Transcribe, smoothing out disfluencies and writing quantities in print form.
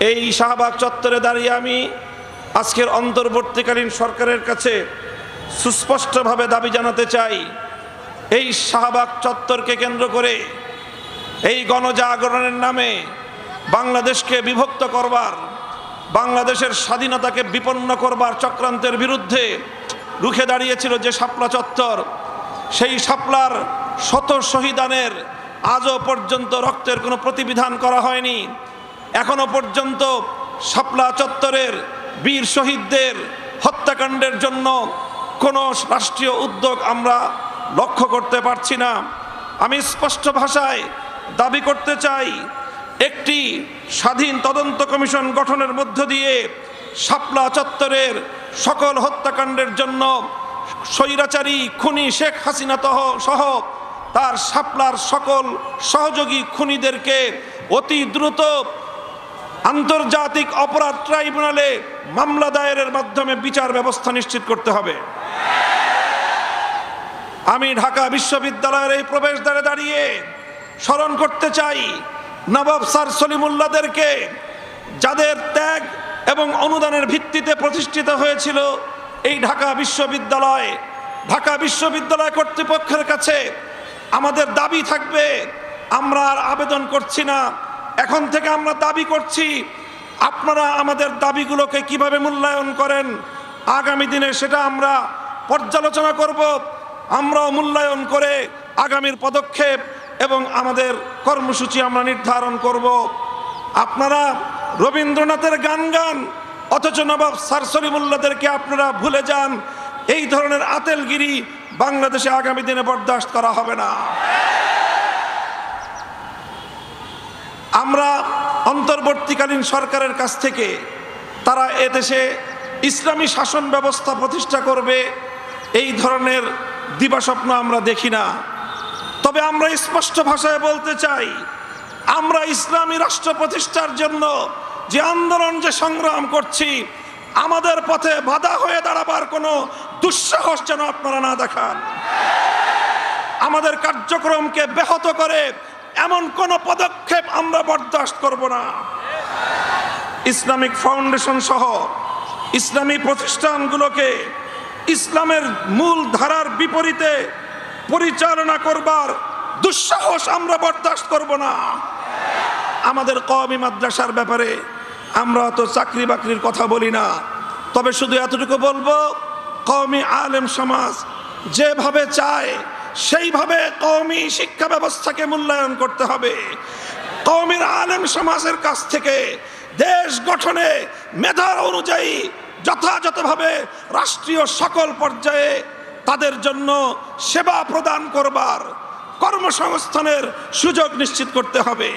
এই শাহবাগ চত্বরে দাঁড়িয়ে আমি আজকের অন্তর্বর্তীকালীন সরকারের কাছে সুস্পষ্টভাবে দাবি জানাতে চাই, এই শাহবাগ চত্বরকে কেন্দ্র করে এই গণজাগরণের নামে বাংলাদেশকে বিভক্ত করবার, বাংলাদেশের স্বাধীনতাকে বিপন্ন করবার চক্রান্তের বিরুদ্ধে রুখে দাঁড়িয়েছিল যে শাপলা চত্বর, সেই শাপলার শত শহীদানের আজও পর্যন্ত রক্তের কোনো প্রতিবিধান করা হয়নি। এখনো পর্যন্ত শাপলা চত্বরের বীর শহীদদের হত্যাকাণ্ডের জন্য কোনো রাষ্ট্রীয় উদ্যোগ আমরা লক্ষ্য করতে পারছি না। আমি স্পষ্ট ভাষায় দাবি করতে চাই, একটি স্বাধীন তদন্ত কমিশন গঠনের মধ্য দিয়ে শাপলা চত্বরের সকল হত্যাকাণ্ডের জন্য স্বৈরাচারী খুনি শেখ হাসিনা সহ তার শাপলার সকল সহযোগী খুনিদেরকে অতি দ্রুত আন্তর্জাতিক অপরাধ ট্রাইব্যুনালে মামলা দায়েরের মাধ্যমে বিচার ব্যবস্থা নিশ্চিত করতে হবে। আমি ঢাকা বিশ্ববিদ্যালয়ের এই প্রবেশদ্বারে দাঁড়িয়ে স্মরণ করতে চাই নবাব স্যার সলিমুল্লাহদেরকে, যাদের ত্যাগ এবং অনুদানের ভিত্তিতে প্রতিষ্ঠিত হয়েছিল এই ঢাকা বিশ্ববিদ্যালয়। ঢাকা বিশ্ববিদ্যালয় কর্তৃপক্ষের কাছে আমাদের দাবি থাকবে, আমরা আর আবেদন করছি না, এখন থেকে আমরা দাবি করছি, আপনারা আমাদের দাবিগুলোকে কিভাবে মূল্যায়ন করেন আগামী দিনে সেটা আমরা পর্যালোচনা করব। আমরাও মূল্যায়ন করে আগামীর পদক্ষেপ এবং আমাদের কর্মসূচি আমরা নির্ধারণ করব। আপনারা রবীন্দ্রনাথের গান গান, অথচ নবাব স্যার সলিমুল্লাহদেরকে আপনারা ভুলে যান। এই ধরনের আতেলগিরি বাংলাদেশে আগামী দিনে বরদাস্ত করা হবে না। আমরা অন্তর্বর্তীকালীন সরকারের কাছ থেকে তারা এদেশে ইসলামী শাসন ব্যবস্থা প্রতিষ্ঠা করবে এই ধরনের দিবাস্বপ্ন আমরা দেখি না। তবে আমরা স্পষ্ট ভাষায় বলতে চাই, আমরা ইসলামী রাষ্ট্র প্রতিষ্ঠার জন্য যে আন্দোলন, যে সংগ্রাম করছি, আমাদের পথে বাধা হয়ে দাঁড়াবার কোনো দুঃসাহস যেন আপনারা না দেখান। আমাদের কার্যক্রমকে ব্যাহত করে এমন কোন পদক্ষেপ আমরা বরদাস্ত করব না। ইসলামিক ফাউন্ডেশন সহ ইসলামী প্রতিষ্ঠানগুলোকে ইসলামের মূল ধারার বিপরীতে পরিচালনা করবার দুঃসাহস আমরা বরদাস্ত করব না। আমাদের কওমি মাদ্রাসার ব্যাপারে আমরা তো চাকরি বাকরির কথা বলি না, তবে শুধু এতটুকু বলবো, কওমি আলেম সমাজ যেভাবে চায় সেইভাবে কওমি শিক্ষা ব্যবস্থাকে মূল্যায়ন করতে হবে। কওমির আলেম সমাজের কাছ থেকে দেশ গঠনে মেধা অনুযায়ী যথাযথভাবে রাষ্ট্রীয় সকল পর্যায়ে তাদের জন্য সেবা প্রদান করবার, কর্মসংস্থানের সুযোগ নিশ্চিত করতে হবে।